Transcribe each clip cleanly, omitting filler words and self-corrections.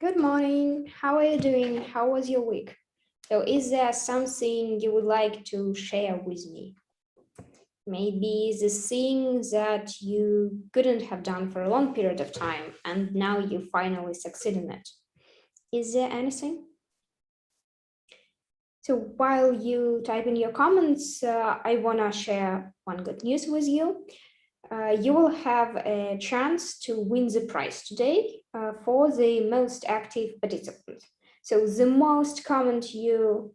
Good morning. How are you doing? How was your week? So, is there something you would like to share with me? Maybe the thing that you couldn't have done for a long period of time and now you finally succeed in it. Is there anything? So, while you type in your comments, I want to share one good news with you. You will have a chance to win the prize today for the most active participant. So the more comments you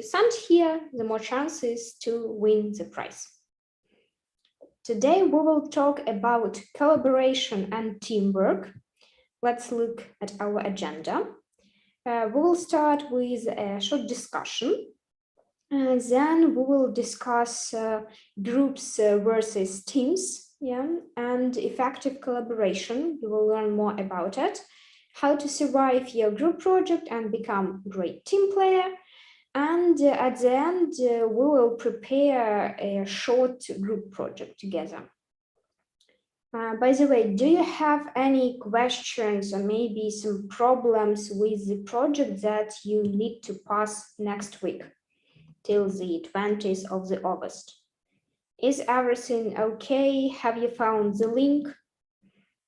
send here, the more chances to win the prize. Today we will talk about collaboration and teamwork. Let's look at our agenda. We will start with a short discussion. Then we will discuss groups versus teams, and effective collaboration. You will learn more about it, how to survive your group project and become a great team player. And at the end, we will prepare a short group project together. By the way, do you have any questions or maybe some problems with the project that you need to pass next week till the 20th of the August? Is everything okay? Have you found the link?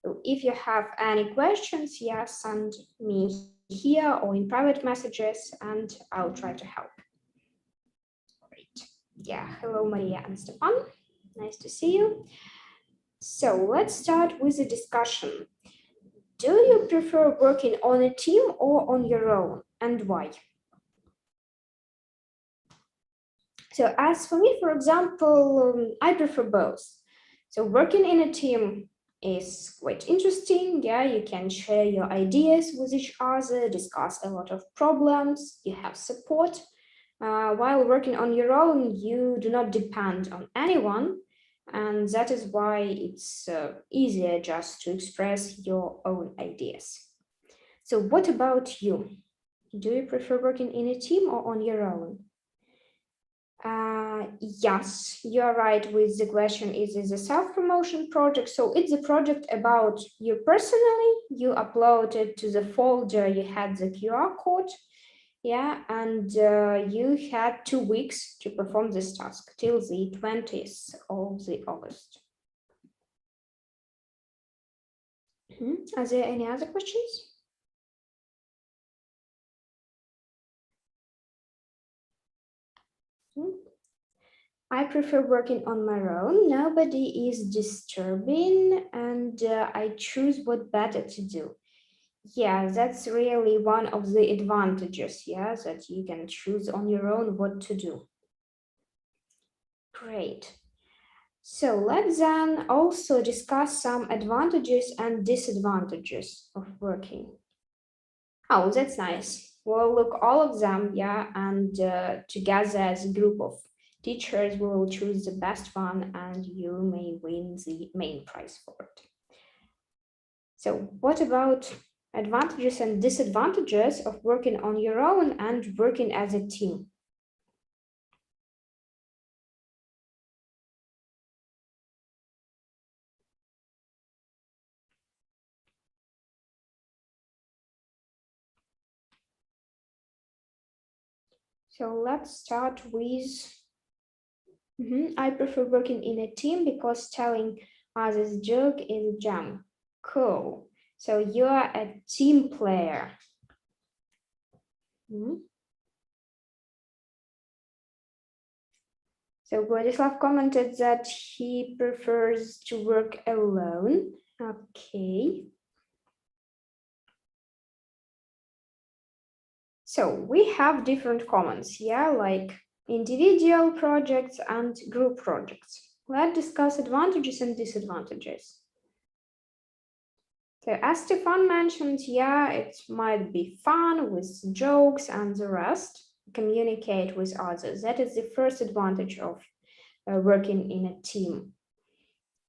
So if you have any questions, send me here or in private messages and I'll try to help. Great. Hello, Maria and Stefan. Nice to see you. So let's start with the discussion. Do you prefer working on a team or on your own, and why? So as for me, for example, I prefer both. So working in a team is quite interesting. You can share your ideas with each other, discuss a lot of problems, you have support. While working on your own, you do not depend on anyone. And that is why it's easier just to express your own ideas. So what about you? Do you prefer working in a team or on your own? Yes, you're right with the question, is it a self-promotion project? So it's a project about you personally, you upload it to the folder, you had the QR code, and you had 2 weeks to perform this task till the 20th of the August. Are there any other questions? I prefer working on my own. Nobody is disturbing and I choose what better to do. Yeah, that's really one of the advantages, that you can choose on your own what to do. Great. So let's then also discuss some advantages and disadvantages of working. Oh, that's nice. We'll look all of them, and together as a group of teachers, we will choose the best one and you may win the main prize for it. So what about advantages and disadvantages of working on your own and working as a team? So let's start with, I prefer working in a team because telling others joke is a jam. Cool. So you're a team player. So Vladislav commented that he prefers to work alone. Okay. So we have different comments, like individual projects and group projects. Let's discuss advantages and disadvantages. So as Stefan mentioned, it might be fun with jokes and the rest, communicate with others. That is the first advantage of working in a team.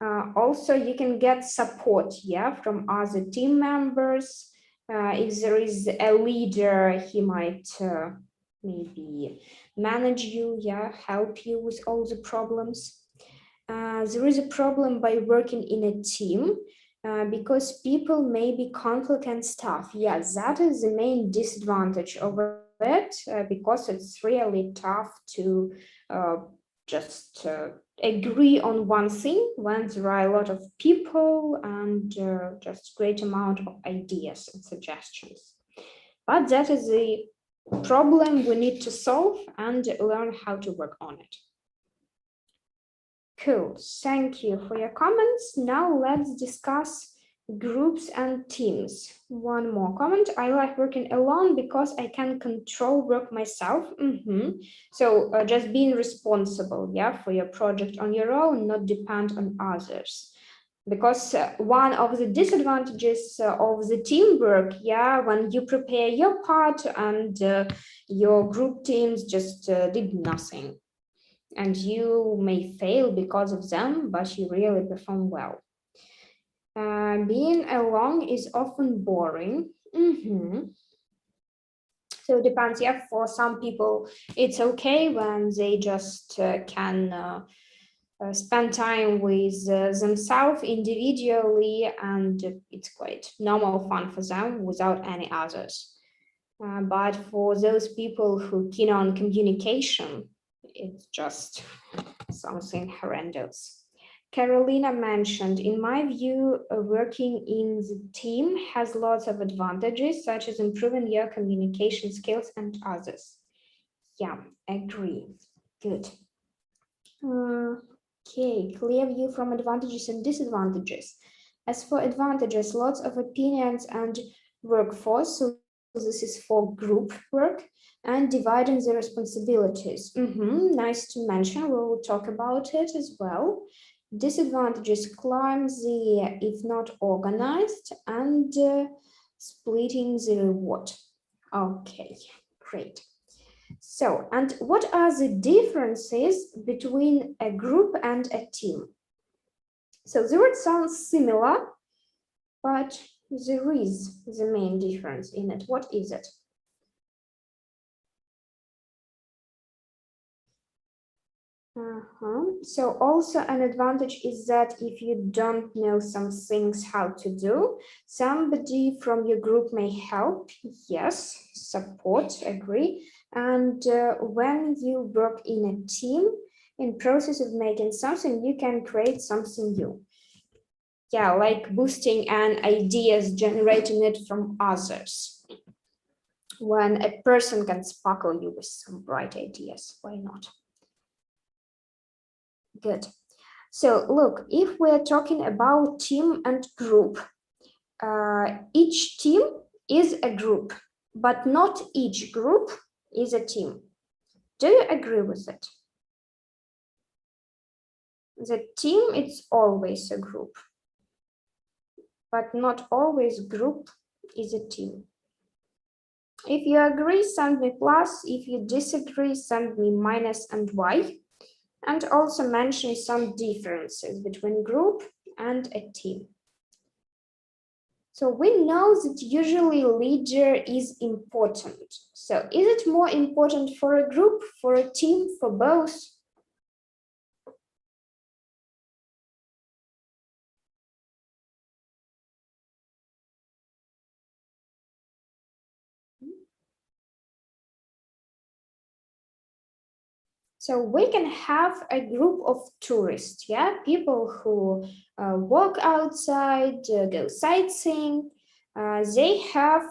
Also, you can get support, from other team members. If there is a leader, he might maybe manage you, help you with all the problems. There is a problem by working in a team. because people may be conflict and stuff. Yes, that is the main disadvantage of it, because it's really tough to just agree on one thing when there are a lot of people and just great amount of ideas and suggestions. But that is the problem we need to solve and learn how to work on it. Cool, thank you for your comments. Now let's discuss groups and teams. One more comment. I like working alone because I can control work myself. So just being responsible, yeah, for your project on your own, not depend on others. Because one of the disadvantages of the teamwork, yeah, when you prepare your part and your group teams just did nothing, and you may fail because of them, but you really perform well. Being alone is often boring. So it depends. Yeah, for some people, it's okay when they just can spend time with themselves individually, and it's quite normal fun for them without any others. But for those people who keen on communication, it's just something horrendous. Carolina mentioned, in my view, working in the team has lots of advantages, such as improving your communication skills and others. Yeah, agree. Good. Okay, clear view from advantages and disadvantages. As for advantages, lots of opinions and workforce. So this is for group work and dividing the responsibilities. Nice to mention. We will talk about it as well. Disadvantages: climb the if not organized, and splitting the reward. Okay, great. So, and what are the differences between a group and a team? So the word sounds similar, but there is the main difference in it. What is it? So also an advantage is that if you don't know some things how to do, somebody from your group may help. Yes, support, agree. And when you work in a team, in process of making something, you can create something new. Yeah, like boosting and ideas, generating it from others. When a person can sparkle you with some bright ideas, why not? Good. So look, if we're talking about team and group, each team is a group, but not each group is a team. Do you agree with it? The team is always a group, but not always group is a team. If you agree, send me plus. If you disagree, send me minus and Y. And also mention some differences between group and a team. So we know that usually leader is important. So is it more important for a group, for a team, for both? So we can have a group of tourists, yeah, people who walk outside, go sightseeing. They have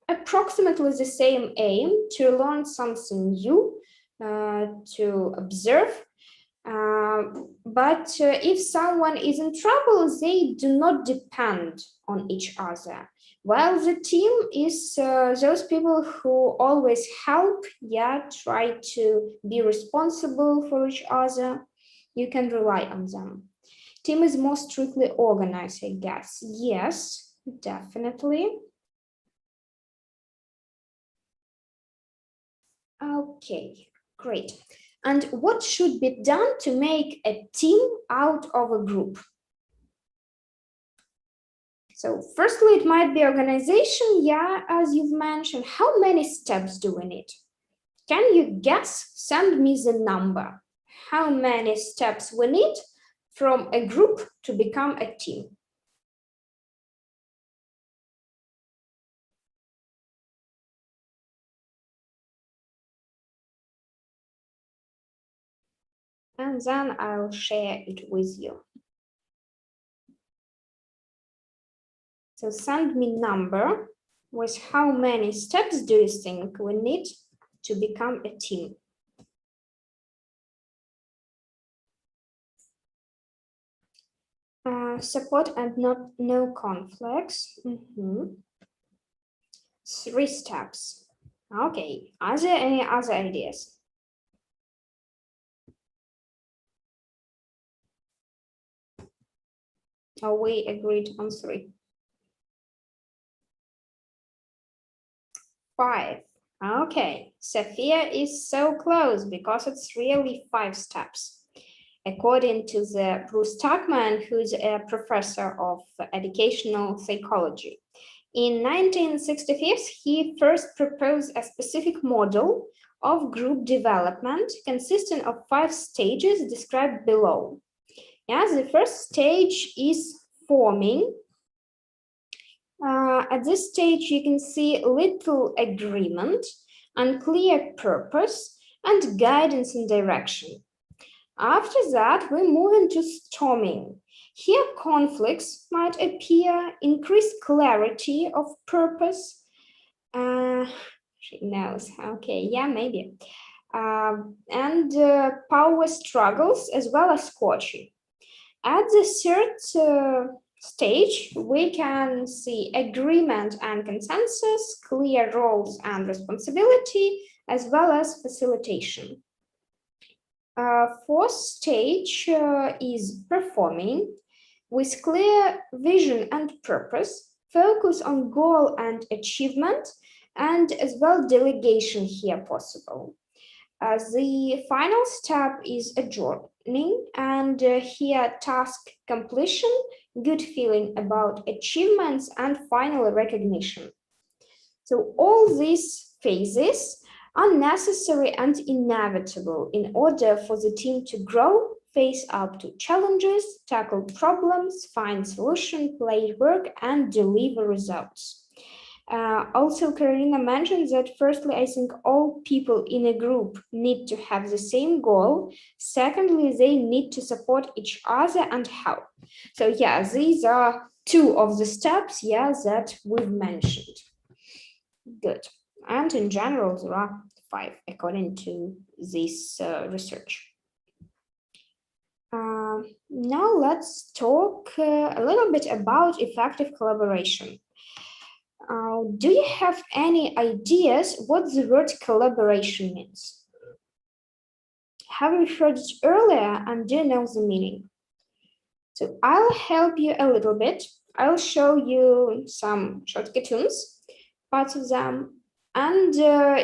approximately the same aim to learn something new, to observe. But if someone is in trouble, they do not depend on each other. While the team is those people who always help, yeah, try to be responsible for each other. You can rely on them. Team is more strictly organized, I guess. Yes, definitely. Okay, great. And what should be done to make a team out of a group? So firstly, it might be organization. Yeah, as you've mentioned, how many steps do we need? Can you guess? Send me the number. How many steps we need from a group to become a team? and then I'll share it with you. So send me number with how many steps do you think we need to become a team? Support and no conflicts. 3 steps. Okay, are there any other ideas? Oh, we agreed on 3. 5. Okay, Sophia is so close because it's really 5 steps. According to the Bruce Tuckman, who's a professor of educational psychology. In 1965, he first proposed a specific model of group development consisting of 5 stages described below. Yeah, the first stage is forming. At this stage, you can see little agreement, unclear purpose, and guidance and direction. After that, we move into storming. Here, conflicts might appear, increased clarity of purpose. She knows. Okay, yeah, maybe. And power struggles as well as squashing. At the third stage, we can see agreement and consensus, clear roles and responsibility, as well as facilitation. Fourth stage is performing with clear vision and purpose, focus on goal and achievement, and as well delegation here possible. The final step is adjourning, and here task completion, good feeling about achievements, and final recognition. So all these phases are necessary and inevitable in order for the team to grow, face up to challenges, tackle problems, find solutions, play work, and deliver results. Also, Karina mentioned that firstly, I think all people in a group need to have the same goal. Secondly, they need to support each other and help. So yeah, these are 2 of the steps, yeah, that we've mentioned. Good. And in general, there are 5 according to this research. Now let's talk a little bit about effective collaboration. Do you have any ideas what the word collaboration means? Have you heard it earlier and do you know the meaning? So I'll help you a little bit. I'll show you some short cartoons, parts of them, and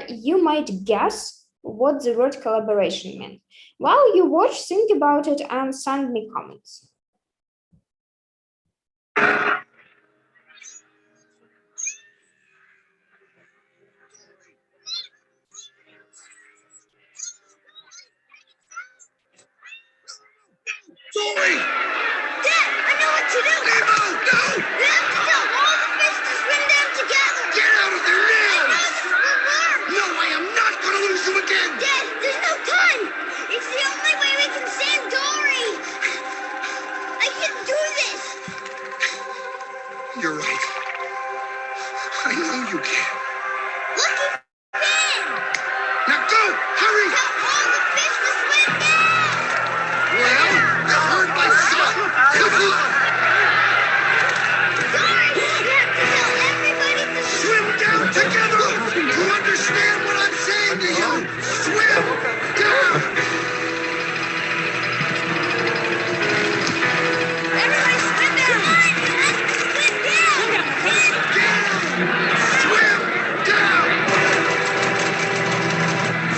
you might guess what the word collaboration means. While you watch, think about it and send me comments. Sorry! Dad, I know what to do! Nemo, no! We have to tell all the fish to swim down together! Get out of there now! I know this will work! No, I am not going to lose you again! Dad, there's no time! It's the only way we can save Dory! I can do this! You're right. I know you can. Lucky Ben! Now go! Hurry! Tell all the fish to swim down! Well, you heard my son! Come on! Sorry! You have to tell everybody to swim down together! You understand what I'm saying to you? Swim down! Everybody swim down! Swim down! Swim down!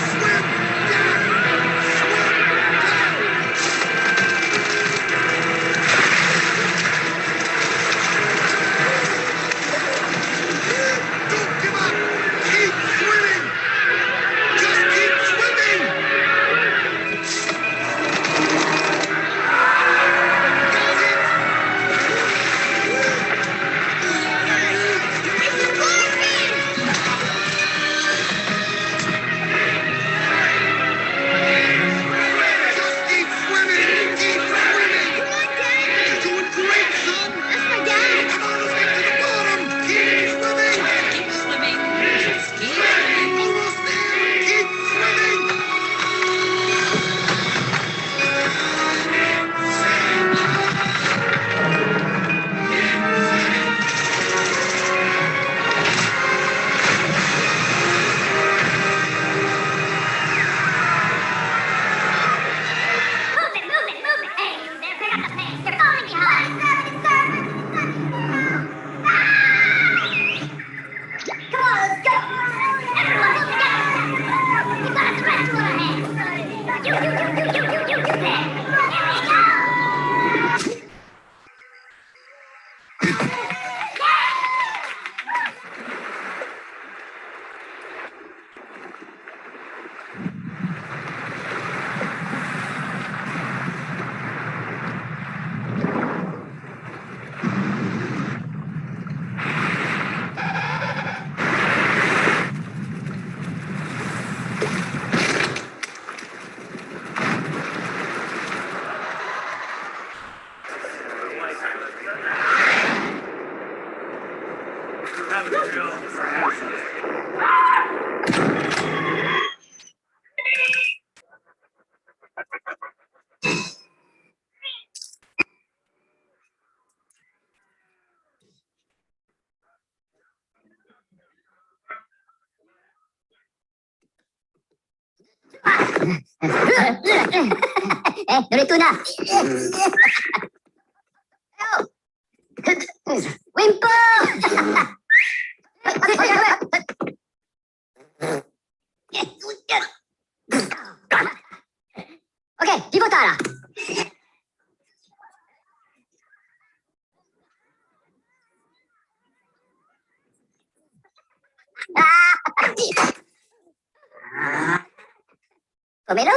Swim down! Don't give up! Keep swimming! Just keep swimming! Got it! Dari tuna. Wimple. Oke, diputar. Pomelo?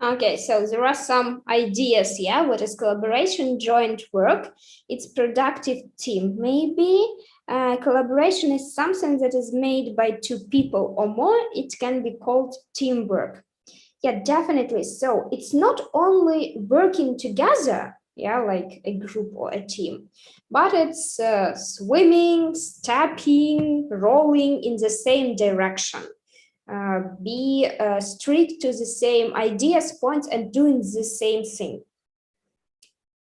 Okay, so there are some ideas here. What is collaboration, joint work? It's productive team. Maybe collaboration is something that is made by two people or more. It can be called teamwork. Yeah, definitely. So it's not only working together, yeah, like a group or a team, but it's swimming, stepping, rolling in the same direction. Be strict to the same ideas, points, and doing the same thing.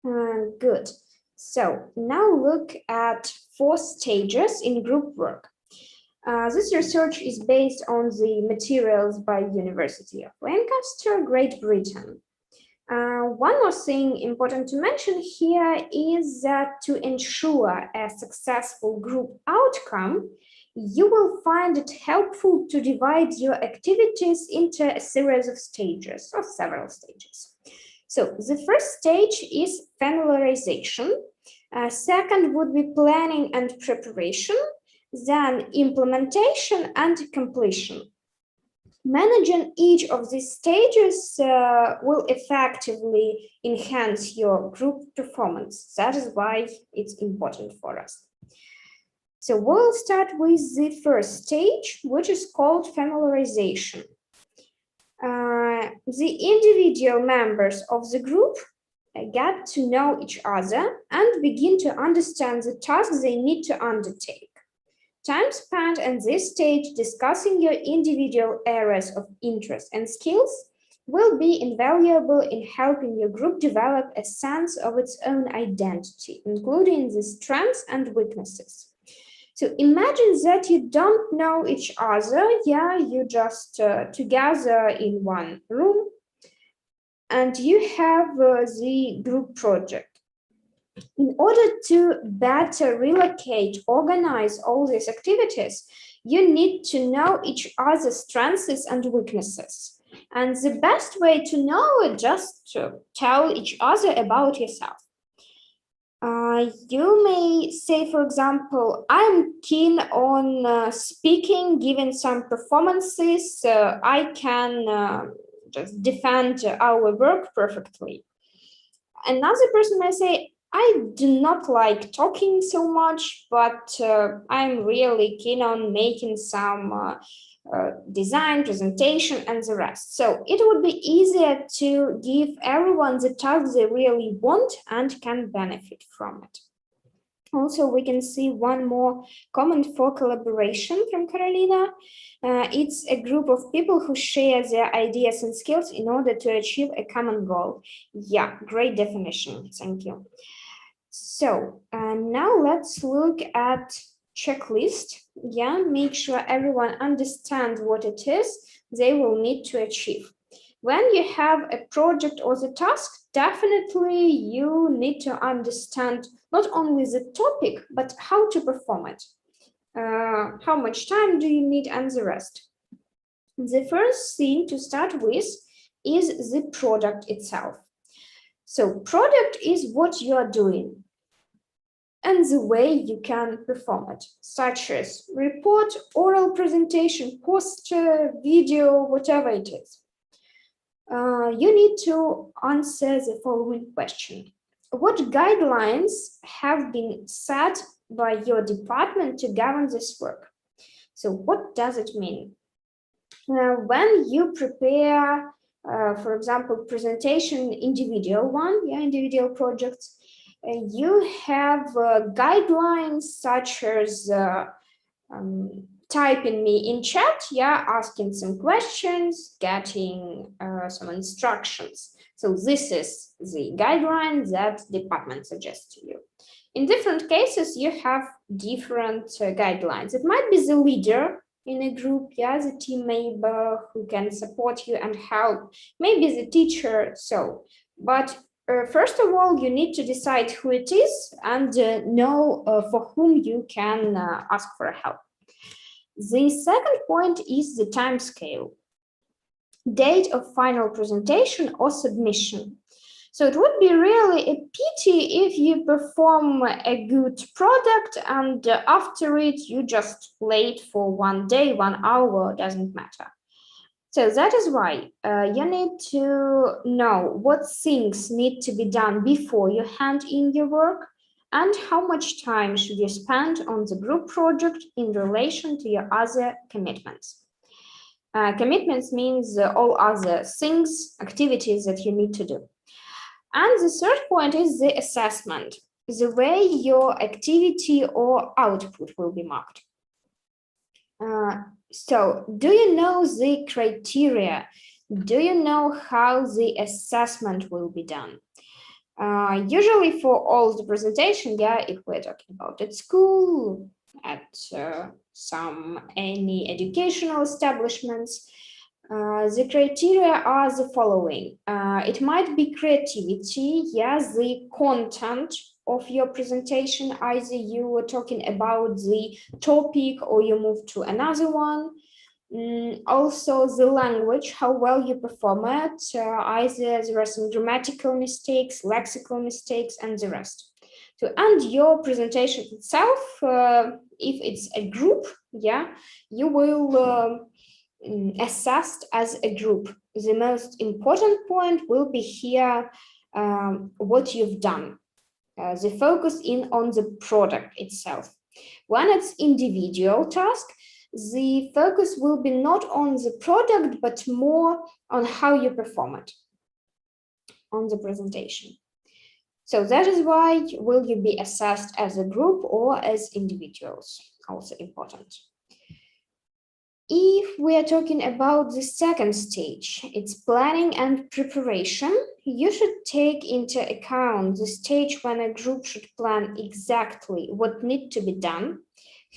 Good. So now look at 4 stages in group work. This research is based on the materials by University of Lancaster, Great Britain. One more thing important to mention here is that to ensure a successful group outcome, you will find it helpful to divide your activities into a series of stages or several stages. So the first stage is familiarization. Second would be planning and preparation, then implementation and completion. Managing each of these stages will effectively enhance your group performance. That is why it's important for us. So we'll start with the first stage, which is called familiarization. The individual members of the group get to know each other and begin to understand the tasks they need to undertake. Time spent in this stage discussing your individual areas of interest and skills will be invaluable in helping your group develop a sense of its own identity, including the strengths and weaknesses. So imagine that you don't know each other, yeah, you just together in one room, and you have the group project. In order to better relocate, organize all these activities, you need to know each other's strengths and weaknesses. And the best way to know is just to tell each other about yourself. You may say, for example, I'm keen on speaking, giving some performances. I can just defend our work perfectly. Another person may say, I do not like talking so much, but I'm really keen on making some design, presentation, and the rest. So it would be easier to give everyone the task they really want and can benefit from it. Also, we can see one more comment for collaboration from Carolina. It's a group of people who share their ideas and skills in order to achieve a common goal. Yeah, great definition. Thank you. So now let's look at checklist. Yeah, make sure everyone understands what it is they will need to achieve. When you have a project or the task, definitely you need to understand not only the topic, but how to perform it. How much time do you need and the rest. The first thing to start with is the product itself. So product is what you are doing and the way you can perform it, such as report, oral presentation, poster, video, whatever it is. You need to answer the following question. What guidelines have been set by your department to govern this work? So what does it mean? When you prepare For example, presentation, individual one, individual projects. You have guidelines such as typing me in chat, asking some questions, getting some instructions. So this is the guideline that department suggests to you. In different cases, you have different guidelines. It might be the leader in a group, the team member who can support you and help, maybe the teacher, but first of all, you need to decide who it is and know for whom you can ask for help. The second point is the time scale, date of final presentation or submission. So it would be really a pity if you perform a good product and after it you just late for 1 day, 1 hour, doesn't matter. So that is why you need to know what things need to be done before you hand in your work and how much time should you spend on the group project in relation to your other commitments. Commitments means all other things, activities that you need to do. And the third point is the assessment, the way your activity or output will be marked. So do you know the criteria? Do you know how the assessment will be done? Usually for all the presentation, if we're talking about at school, at any educational establishments, the criteria are the following. It might be creativity, the content of your presentation, either you were talking about the topic or you move to another one. Also the language, how well you perform it, either there are some grammatical mistakes, lexical mistakes, and the rest. And your presentation itself, if it's a group, you will assessed as a group. The most important point will be here what you've done. The focus on the product itself. When it's individual task, the focus will be not on the product, but more on how you perform it on the presentation. So that is why will you be assessed as a group or as individuals, also important. If we are talking about the second stage, it's planning and preparation, you should take into account the stage when a group should plan exactly what needs to be done,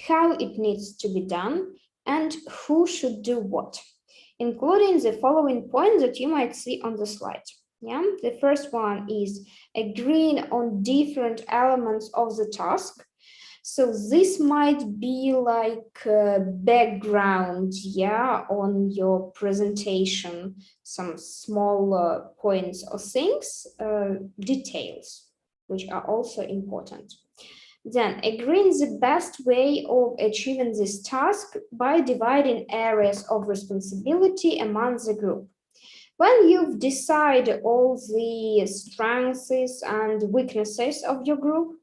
how it needs to be done, and who should do what, including the following points that you might see on the slide. The first one is agreeing on different elements of the task. So this might be like background, on your presentation, some small points or things, details, which are also important. Then agreeing the best way of achieving this task by dividing areas of responsibility among the group. When you've decided all the strengths and weaknesses of your group,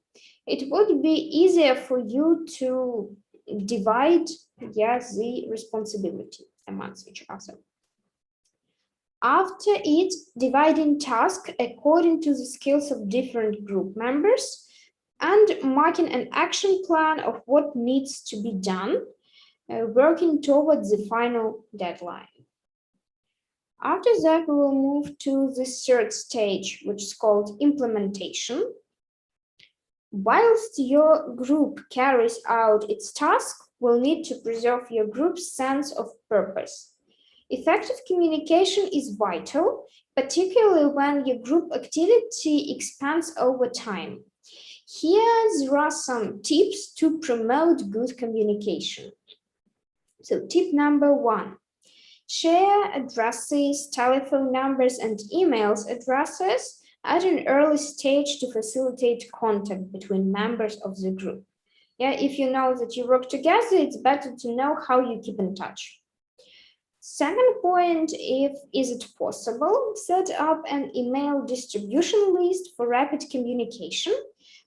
it would be easier for you to divide the responsibility amongst each other. After it, dividing tasks according to the skills of different group members and marking an action plan of what needs to be done, working towards the final deadline. After that, we will move to the third stage, which is called implementation. Whilst your group carries out its task, will need to preserve your group's sense of purpose. Effective communication is vital, particularly when your group activity expands over time. Here there are some tips to promote good communication. So tip number 1. Share addresses, telephone numbers, and emails addresses at an early stage to facilitate contact between members of the group. If you know that you work together, it's better to know how you keep in touch. Second point, is it possible, set up an email distribution list for rapid communication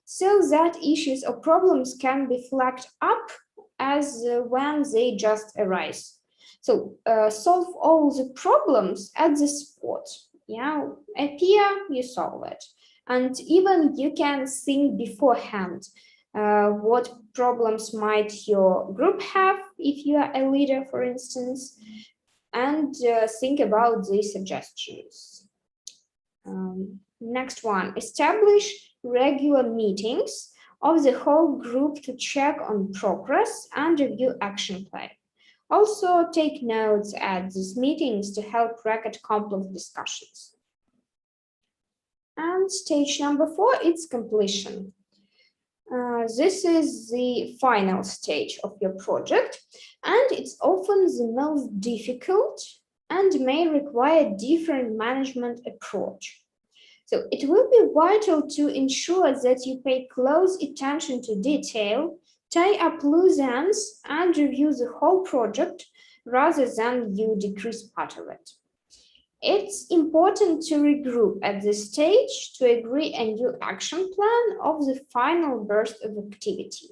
so that issues or problems can be flagged up as when they just arise. So solve all the problems at the spot. Yeah, appear, you solve it. And even you can think beforehand what problems might your group have if you are a leader, for instance, and think about the suggestions. Next one, establish regular meetings of the whole group to check on progress and review action plan. Also, take notes at these meetings to help record complex discussions. And stage number 4, it's completion. This is the final stage of your project, and it's often the most difficult and may require different management approach. So it will be vital to ensure that you pay close attention to detail, tie up loose ends, and review the whole project rather than you decrease part of it. It's important to regroup at this stage to agree a new action plan of the final burst of activity.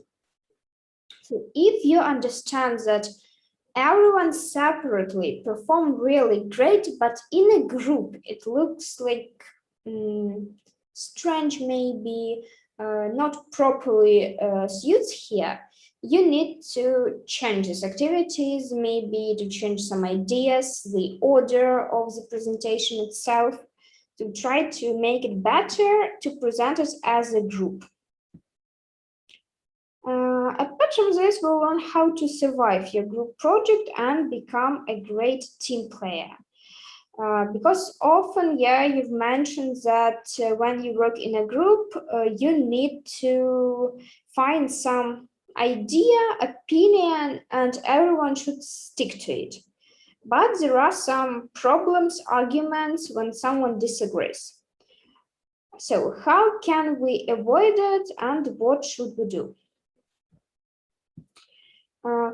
So if you understand that everyone separately performed really great, but in a group it looks like strange, maybe not properly suits here, you need to change these activities, maybe to change some ideas, the order of the presentation itself, to try to make it better to present it as a group. Apart from this, we'll learn how to survive your group project and become a great team player. Because often, you've mentioned that when you work in a group, you need to find some idea, opinion, and everyone should stick to it. But there are some problems, arguments when someone disagrees. So how can we avoid it and what should we do?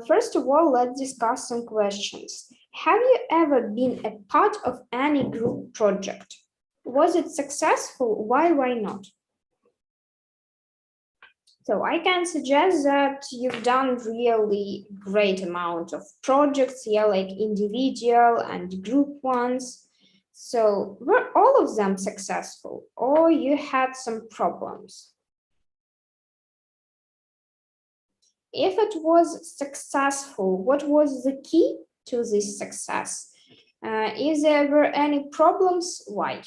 First of all, let's discuss some questions. Have you ever been a part of any group project? Was it successful? Why not? So I can suggest that you've done really great amount of projects, like individual and group ones. So were all of them successful or you had some problems? If it was successful, what was the key to this success? If there were any problems, why?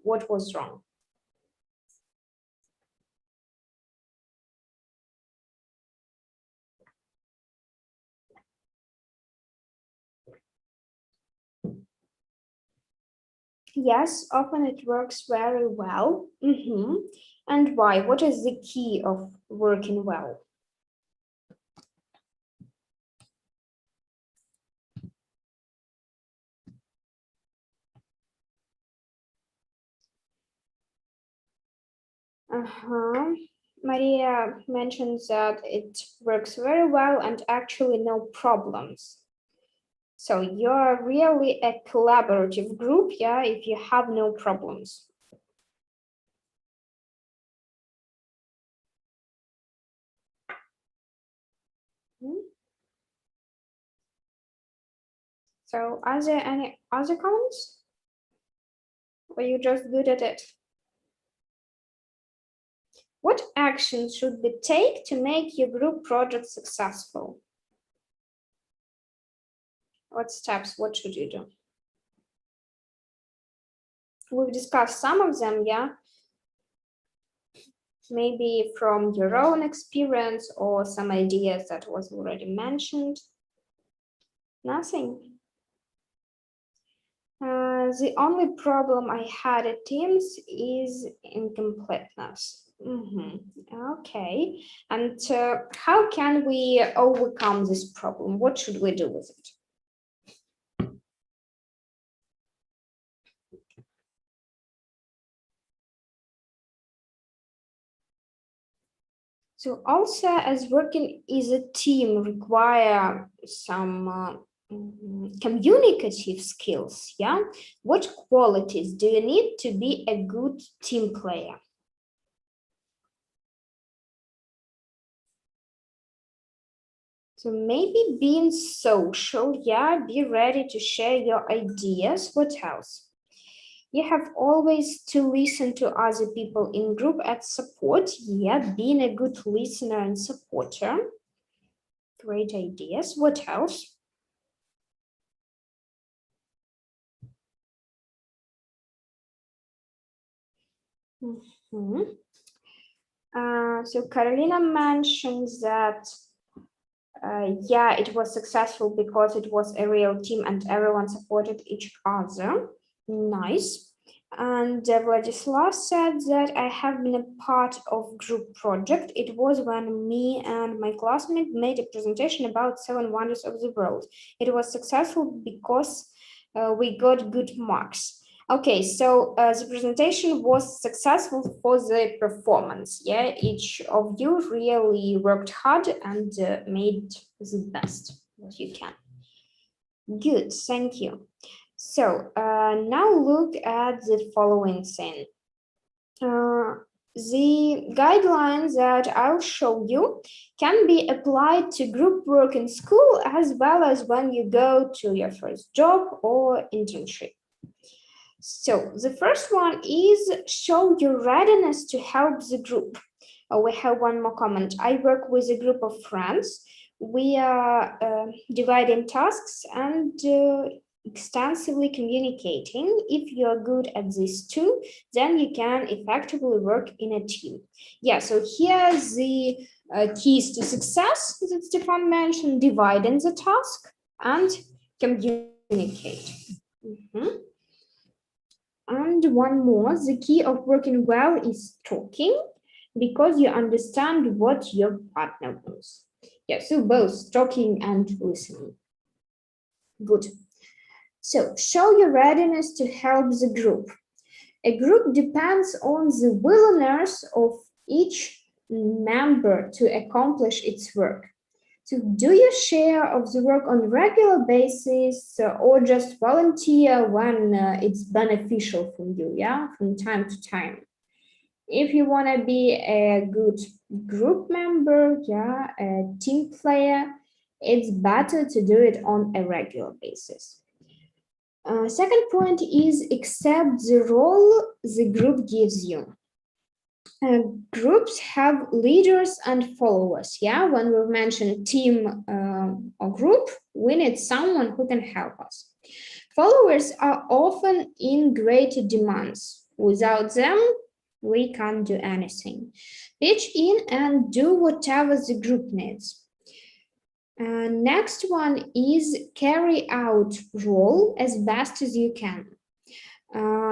What was wrong? Yes, often it works very well. And why? What is the key of working well? Maria mentions that it works very well and actually no problems. So you're really a collaborative group, if you have no problems. So are there any other comments? Or are you just good at it? What actions should we take to make your group project successful? What steps, what should you do? We've discussed some of them, maybe from your own experience or some ideas that was already mentioned. Nothing. The only problem I had at Teams is incompleteness. Okay, and how can we overcome this problem? What should we do with it? So also, as working as a team require some communicative skills, What qualities do you need to be a good team player? So maybe being social, yeah, be ready to share your ideas. What else? You have always to listen to other people in group and support. Yeah, being a good listener and supporter. Great ideas. What else? Mhm. So Carolina mentions that, yeah, it was successful because it was a real team and everyone supported each other. Nice. And Vladislav said that I have been a part of group project. It was when me and my classmate made a presentation about 7 wonders of the world. It was successful because we got good marks. Okay, so the presentation was successful for the performance. Yeah, each of you really worked hard and made the best what you can. Good, thank you. So now look at the following thing. The guidelines that I'll show you can be applied to group work in school as well as when you go to your first job or internship. So the first one is show your readiness to help the group. We have one more comment. I work with a group of friends. We are dividing tasks and extensively communicating. If you are good at this too, then you can effectively work in a team. Yeah, so here's the keys to success that Stefan mentioned: dividing the task and communicate. Mhm. And one more, the key of working well is talking because you understand what your partner wants. Yeah, so both talking and listening. Good. So show your readiness to help the group. A group depends on the willingness of each member to accomplish its work. So do you share of the work on a regular basis or just volunteer when it's beneficial for you, yeah, from time to time? If you want to be a good group member, yeah, a team player, it's better to do it on a regular basis. Second point is accept the role the group gives you. Groups have leaders and followers. Yeah, when we mention team or group, we need someone who can help us. Followers are often in great demands. Without them, we can't do anything. Pitch in and do whatever the group needs. Next one is carry out role as best as you can.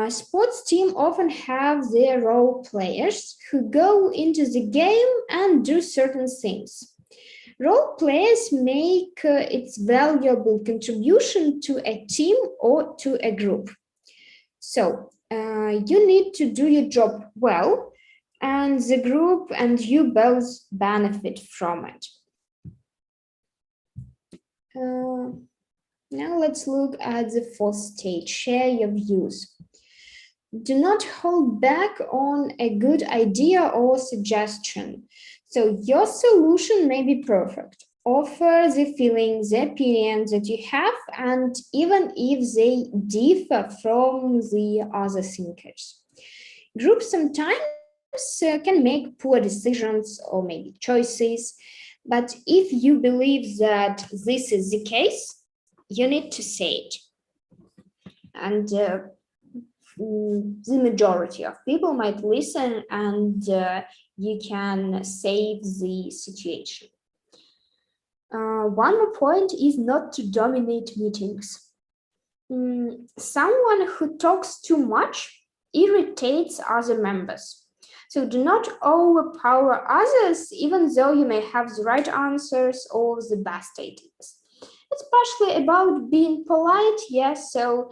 Sports team often have their role players who go into the game and do certain things. Role players make its valuable contribution to a team or to a group. So you need to do your job well, and the group and you both benefit from it. Now let's look at the fourth stage, share your views. Do not hold back on a good idea or suggestion. So your solution may be perfect. Offer the feelings, the opinions that you have, and even if they differ from the other thinkers. Groups sometimes can make poor decisions or maybe choices, but if you believe that this is the case, you need to say it. And the majority of people might listen and you can save the situation. One more point is not to dominate meetings. Someone who talks too much irritates other members. So do not overpower others, even though you may have the right answers or the best ideas. It's partially about being polite, yes, so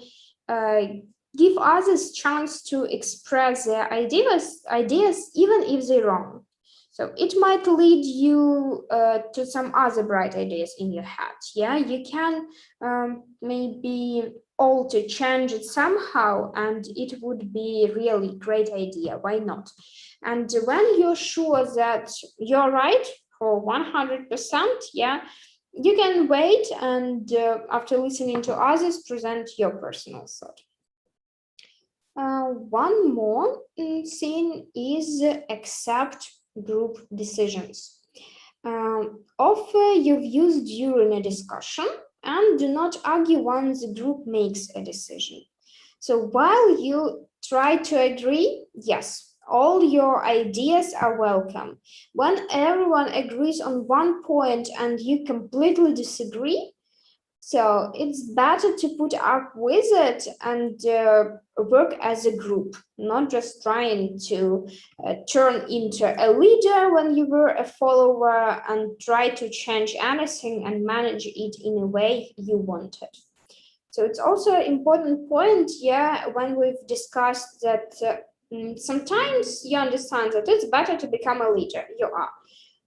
give others chance to express their ideas even if they're wrong. So it might lead you to some other bright ideas in your head. Yeah, you can maybe alter, change it somehow, and it would be really great idea. Why not? And when you're sure that you're right for 100%, yeah, You can wait and after listening to others, present your personal thought. One more thing is accept group decisions. Offer your views during a discussion and do not argue once the group makes a decision. So while you try to agree, yes, all your ideas are welcome. When everyone agrees on one point and you completely disagree, so it's better to put up with it and work as a group, not just trying to turn into a leader when you were a follower and try to change anything and manage it in a way you wanted. So it's also an important point, yeah, when we've discussed that sometimes you understand that it's better to become a leader, you are.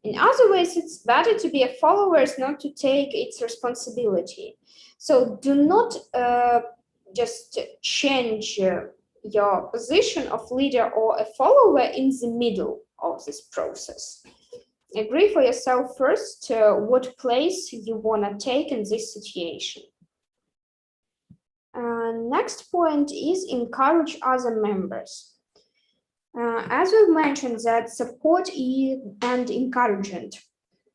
In other ways, it's better to be a follower, not to take its responsibility. So do not just change your position of leader or a follower in the middle of this process. Agree for yourself first what place you want to take in this situation. Next point is encourage other members. As we mentioned, that support and encouragement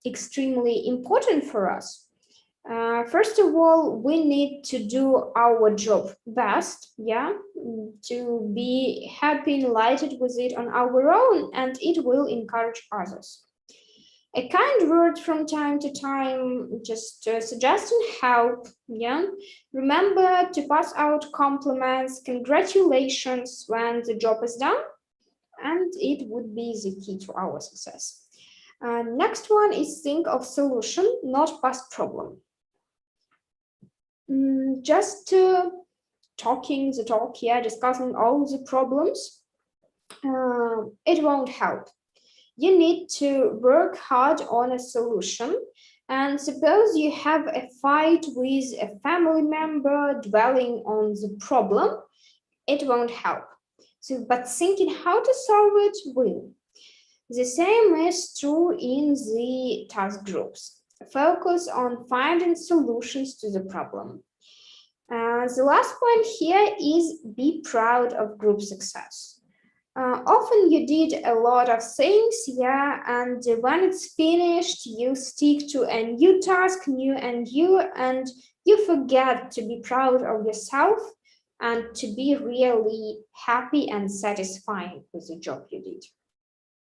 extremely important for us. First of all, we need to do our job best, yeah, to be happy, delighted with it on our own, and it will encourage others. A kind word from time to time, just suggesting help, yeah. Remember to pass out compliments, congratulations when the job is done, and it would be the key to our success. Next one is think of solution, not past problem. Just talking the talk, yeah, discussing all the problems, it won't help. You need to work hard on a solution. And suppose you have a fight with a family member dwelling on the problem, it won't help. So, but thinking how to solve it will. The same is true in the task groups. Focus on finding solutions to the problem. The last point here is be proud of group success. Often you did a lot of things, yeah, and when it's finished, you stick to a new task, and you forget to be proud of yourself and to be really happy and satisfying with the job you did.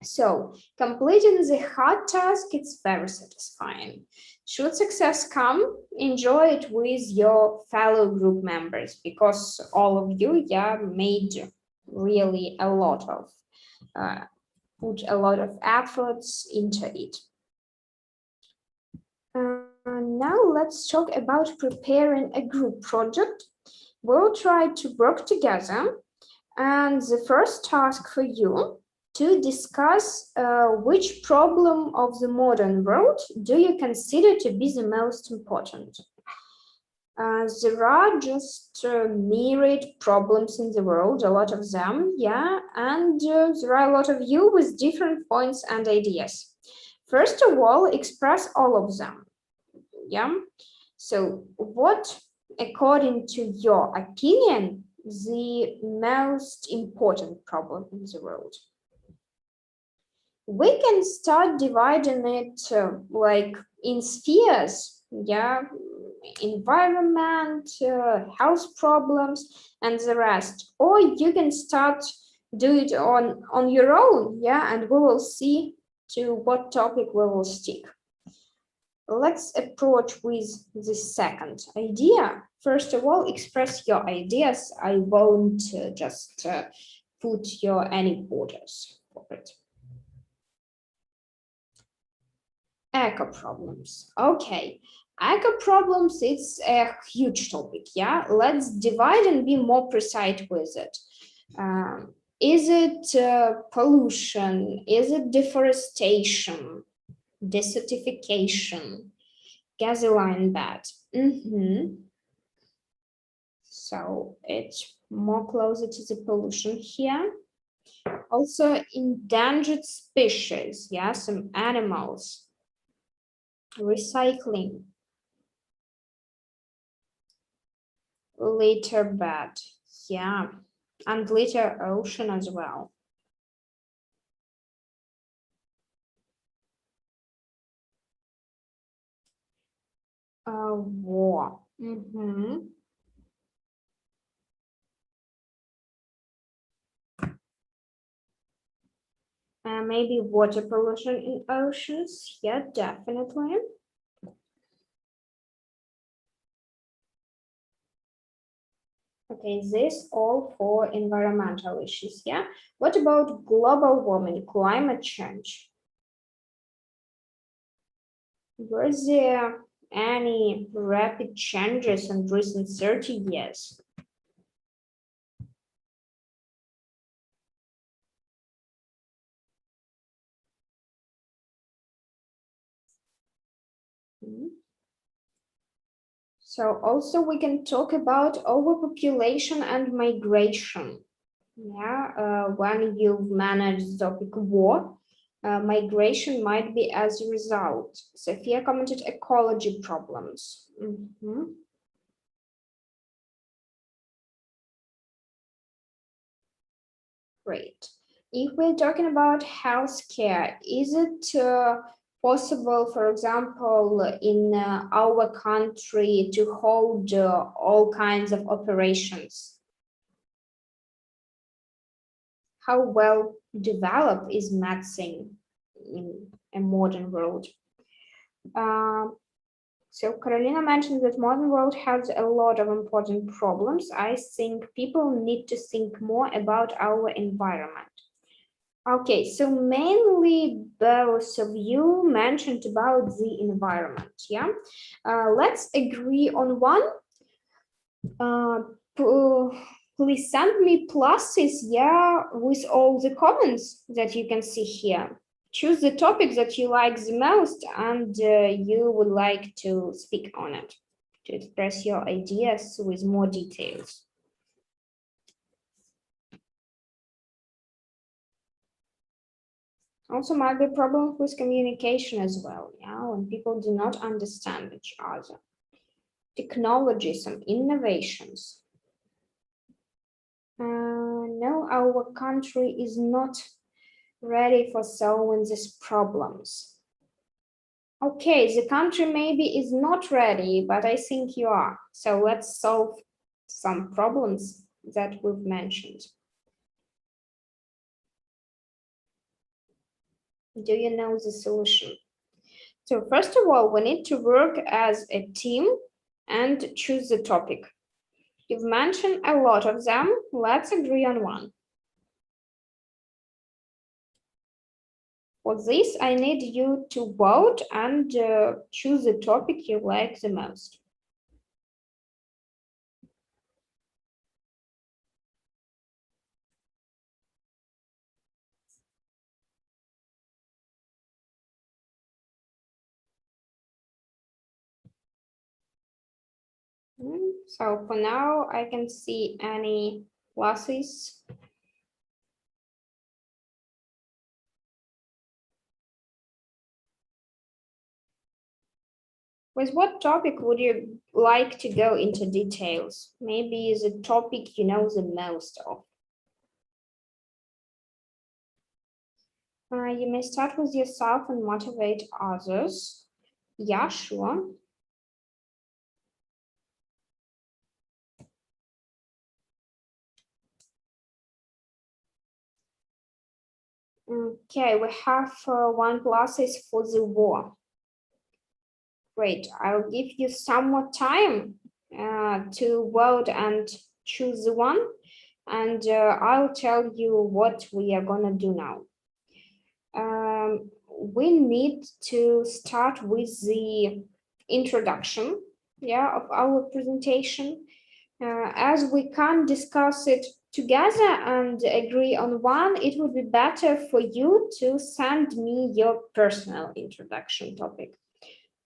So completing the hard task, it's very satisfying. Should success come, enjoy it with your fellow group members because all of you, yeah, made really a lot of, put a lot of efforts into it. Now let's talk about preparing a group project. We'll try to work together. And the first task for you to discuss which problem of the modern world do you consider to be the most important? There are just myriad problems in the world, a lot of them, yeah, and there are a lot of you with different points and ideas. First of all, express all of them, yeah. So what, according to your opinion, the most important problem in the world? We can start dividing it like in spheres, yeah, environment, health problems, and the rest. Or you can start do it on your own, yeah, and we will see to what topic we will stick. Let's approach with the second idea. First of all, express your ideas. I won't just put your any borders for it. Eco problems. Okay, eco problems, it's a huge topic, yeah? Let's divide and be more precise with it. Is it pollution? Is it deforestation? Desertification? Gasoline bed? So it's more closer to the pollution here. Also endangered species, yeah, some animals. Recycling. Litter bed. Yeah. And litter ocean as well. War. Maybe water pollution in oceans. Yeah, definitely. Okay, this all for environmental issues, yeah? What about global warming, climate change? Were there any rapid changes in recent 30 years? So also we can talk about overpopulation and migration. Yeah, when you manage the topic war, migration might be as a result. Sophia commented ecology problems. Great. If we're talking about healthcare, is it possible, for example, in our country to hold all kinds of operations? How well developed is medicine in a modern world? Uh, so Carolina mentioned that modern world has a lot of important problems. I think people need to think more about our environment. Okay, so mainly both of you mentioned about the environment, yeah? Let's agree on one. Uh, please send me pluses, yeah, with all the comments that you can see here. Choose the topic that you like the most and you would like to speak on it, to express your ideas with more details. Also might be a problem with communication as well, yeah, when people do not understand each other. Technology, some innovations. No, our country is not ready for solving these problems. Okay, the country maybe is not ready, but I think you are. So let's solve some problems that we've mentioned. Do you know the solution? So first of all, we need to work as a team and choose the topic. You've mentioned a lot of them. Let's agree on one. For this, I need you to vote and choose the topic you like the most. So for now, I can see any losses. With what topic would you like to go into details? Maybe the topic you know the most of. You may start with yourself and motivate others. Yeah, sure. Okay, we have one classes for the war. Great, I'll give you some more time to vote and choose the one, and I'll tell you what we are gonna do now. We need to start with the introduction, yeah, of our presentation. As we can't discuss it together and agree on one, it would be better for you to send me your personal introduction topic.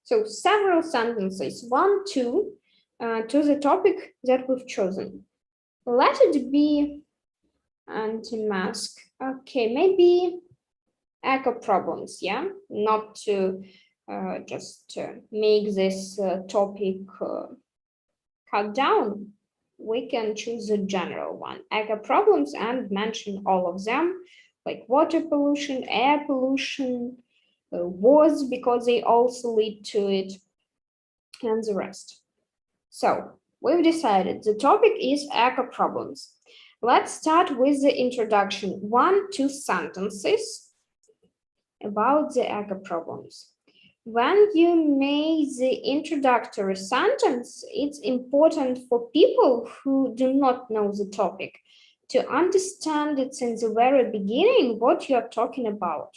So several sentences, 1, 2, to the topic that we've chosen. Let it be anti-mask. Okay, maybe eco problems, yeah, not to just make this topic cut down, we can choose a general one, eco problems, and mention all of them, like water pollution, air pollution, wars, because they also lead to it, and the rest. So we've decided the topic is eco problems. Let's start with the introduction, 1-2 sentences about the eco problems. When you make the introductory sentence, it's important for people who do not know the topic to understand it in the very beginning what you're talking about.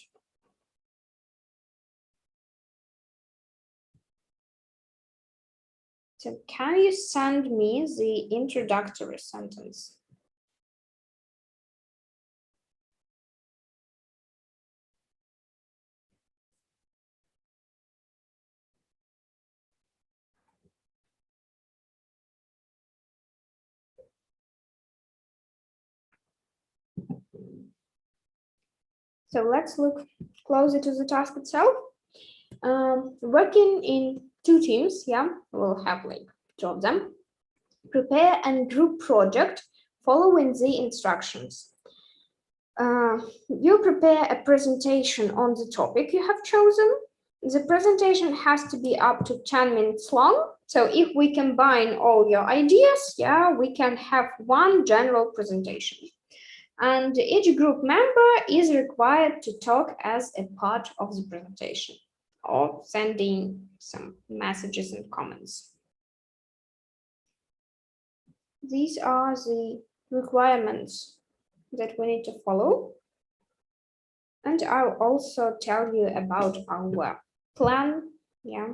So can you send me the introductory sentence? So let's look closer to the task itself. Working in 2 teams, yeah, we'll have like 2 of them. Prepare a group project following the instructions. You prepare a presentation on the topic you have chosen. The presentation has to be up to 10 minutes long. So if we combine all your ideas, yeah, we can have one general presentation. And each group member is required to talk as a part of the presentation or sending some messages and comments. These are the requirements that we need to follow. And I'll also tell you about our plan. Yeah.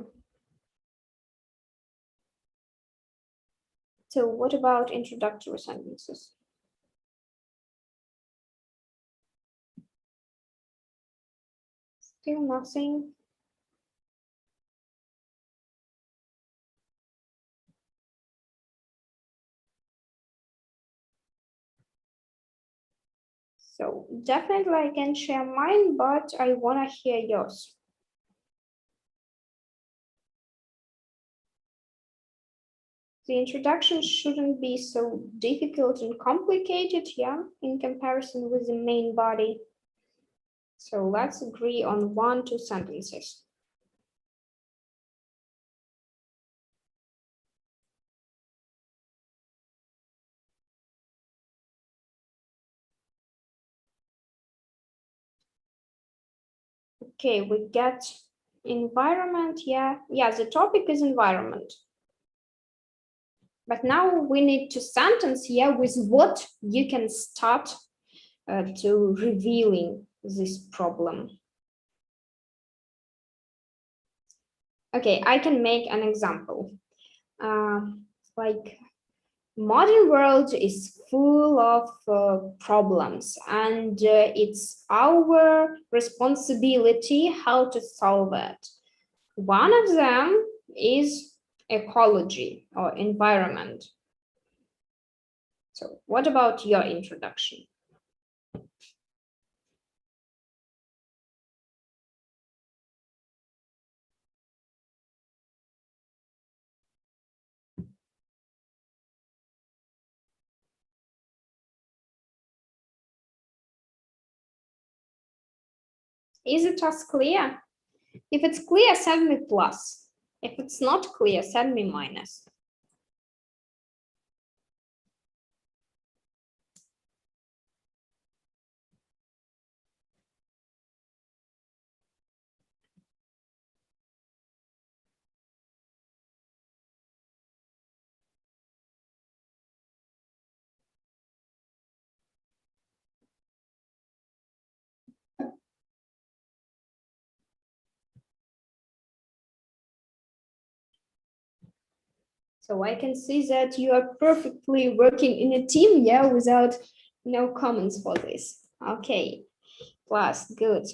So what about introductory sentences? Still nothing. So definitely I can share mine, but I want to hear yours. The introduction shouldn't be so difficult and complicated, yeah, in comparison with the main body. So let's agree on 1-2 sentences. Okay, we get environment, yeah, the topic is environment. But now we need to sentence here with what you can start to revealing this problem. Okay, I can make an example. Like modern world is full of problems, and it's our responsibility how to solve it. One of them is ecology or environment. So what about your introduction? Is it just clear? If it's clear, send me plus. If it's not clear, send me minus. So I can see that you are perfectly working in a team, yeah, without no comments for this. Okay, plus, good.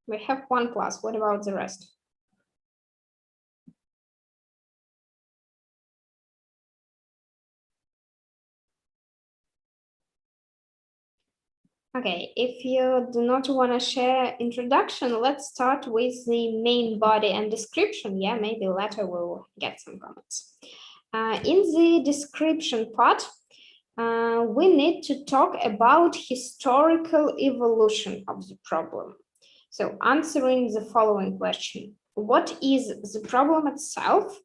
We have 1 plus. What about the rest? Okay, if you do not want to share introduction, let's start with the main body and description. Yeah, maybe later we'll get some comments. In the description part, we need to talk about historical evolution of the problem. So answering the following question: what is the problem itself?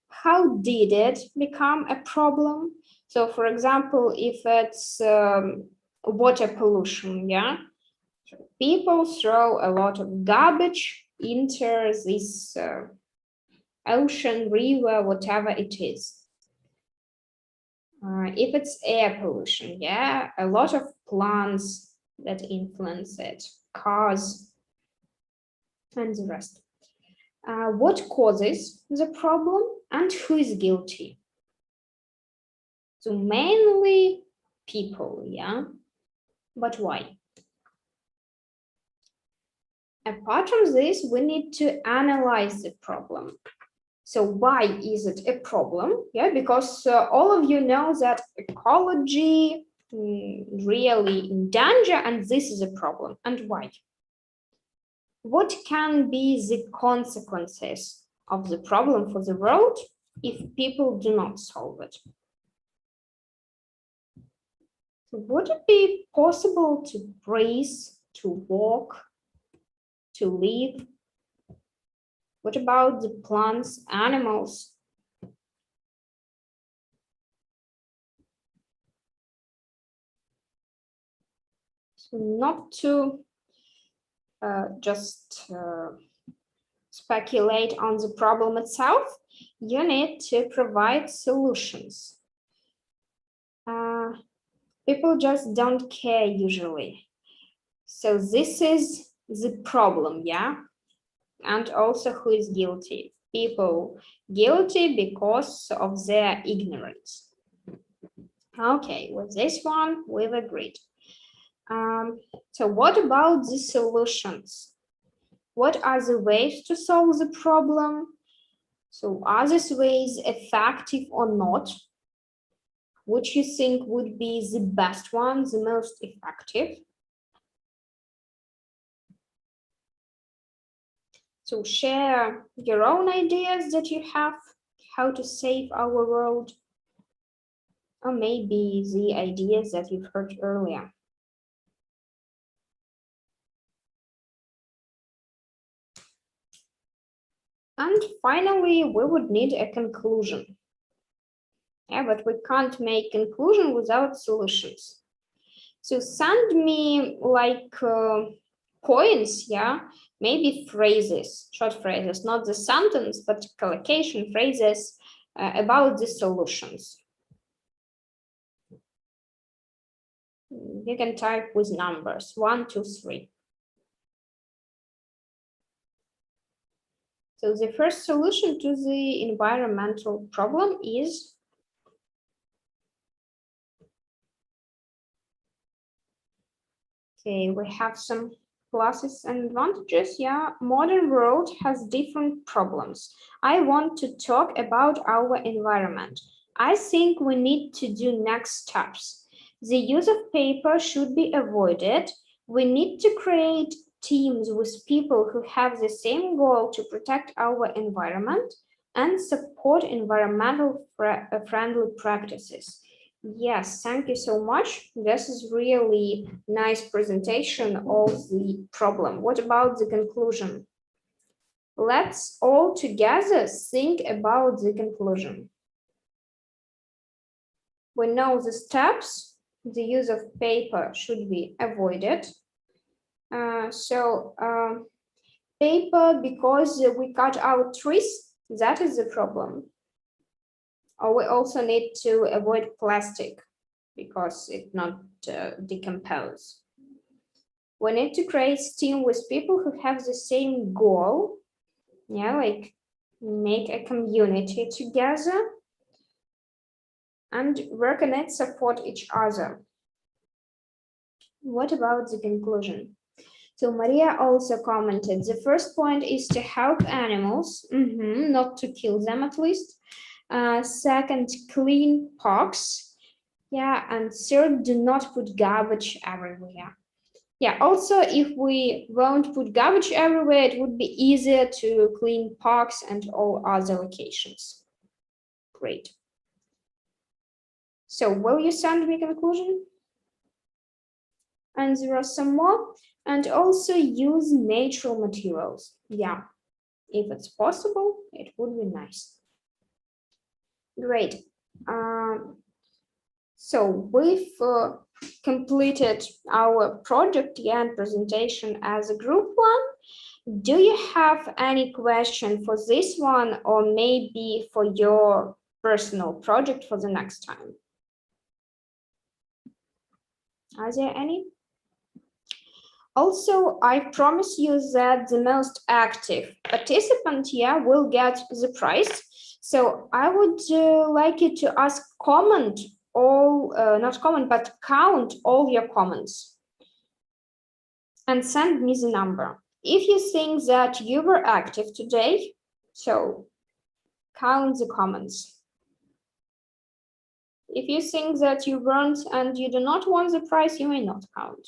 How did it become a problem? So for example, if it's water pollution, yeah, so people throw a lot of garbage into this ocean, river, whatever it is. If it's air pollution, yeah, a lot of plants that influence it, cars, and the rest. What causes the problem and who is guilty? So mainly people, yeah, but why? Apart from this, we need to analyze the problem. So why is it a problem? Yeah, because all of you know that ecology really in danger, and this is a problem. And why? What can be the consequences of the problem for the world if people do not solve it? Would it be possible to breathe, to walk, to live? What about the plants, animals? So not to just speculate on the problem itself, you need to provide solutions. People just don't care usually. So this is the problem, yeah? And also who is guilty? People guilty because of their ignorance. Okay, with this one, we've agreed. So what about the solutions? What are the ways to solve the problem? So are these ways effective or not? Which you think would be the best one, the most effective? So share your own ideas that you have, how to save our world, or maybe the ideas that you've heard earlier. And finally, we would need a conclusion. Yeah, but we can't make conclusion without solutions. So send me like points, yeah, maybe phrases, short phrases, not the sentence, but collocation phrases about the solutions. You can type with numbers, 1, 2, 3. So the first solution to the environmental problem is okay, we have some pluses and advantages. Yeah, modern world has different problems. I want to talk about our environment. I think we need to do next steps. The use of paper should be avoided. We need to create teams with people who have the same goal to protect our environment and support environmental friendly practices. Yes, thank you so much. This is really nice presentation of the problem. What about the conclusion? Let's all together think about the conclusion. We know the steps. The use of paper should be avoided. Paper, because we cut out trees, that is the problem. Or we also need to avoid plastic because it not decompose. We need to create team with people who have the same goal. Yeah, like make a community together and work on it, support each other. What about the conclusion? So Maria also commented, the first point is to help animals, not to kill them at least. Second, clean parks. Yeah, and third, do not put garbage everywhere. Yeah, also, if we won't put garbage everywhere, it would be easier to clean parks and all other locations. Great. So will you send me conclusion? And there are some more. And also use natural materials. Yeah, if it's possible, it would be nice. Great. So we've completed our project and presentation as a group one. Do you have any question for this one, or maybe for your personal project for the next time? Are there any? Also, I promise you that the most active participant here will get the prize. So I would like you to ask comment all, not comment, but count all your comments and send me the number. If you think that you were active today, so count the comments. If you think that you weren't and you do not want the prize, you may not count.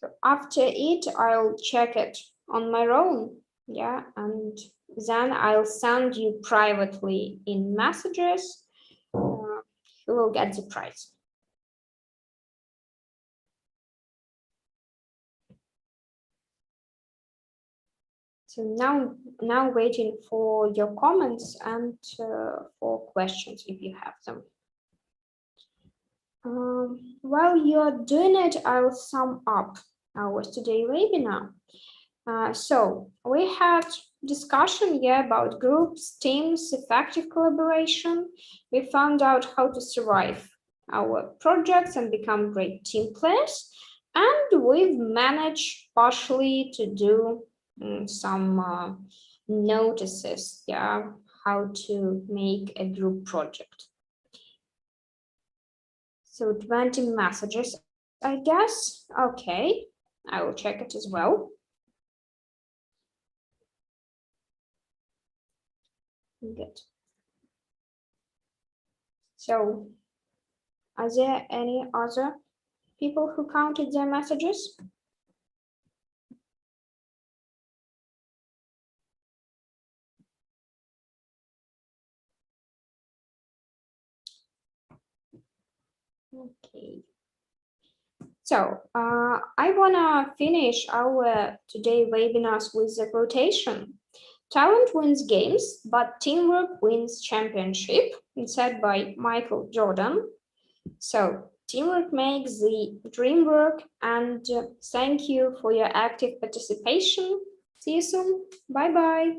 So after it, I'll check it on my own, yeah, and then I'll send you privately in messages who will get the prize. So now waiting for your comments and for questions if you have them. While you're doing it, I'll sum up our today's webinar. So we had discussion here about groups, teams, effective collaboration. We found out how to survive our projects and become great team players. And we've managed partially to do some notices, yeah, how to make a group project. So 20 messages, I guess. Okay, I will check it as well. Good. So, are there any other people who counted their messages? Okay. So, I wanna finish our today webinars with a quotation. Talent wins games, but teamwork wins championship, said by Michael Jordan. So, teamwork makes the dream work, and thank you for your active participation. See you soon. Bye-bye.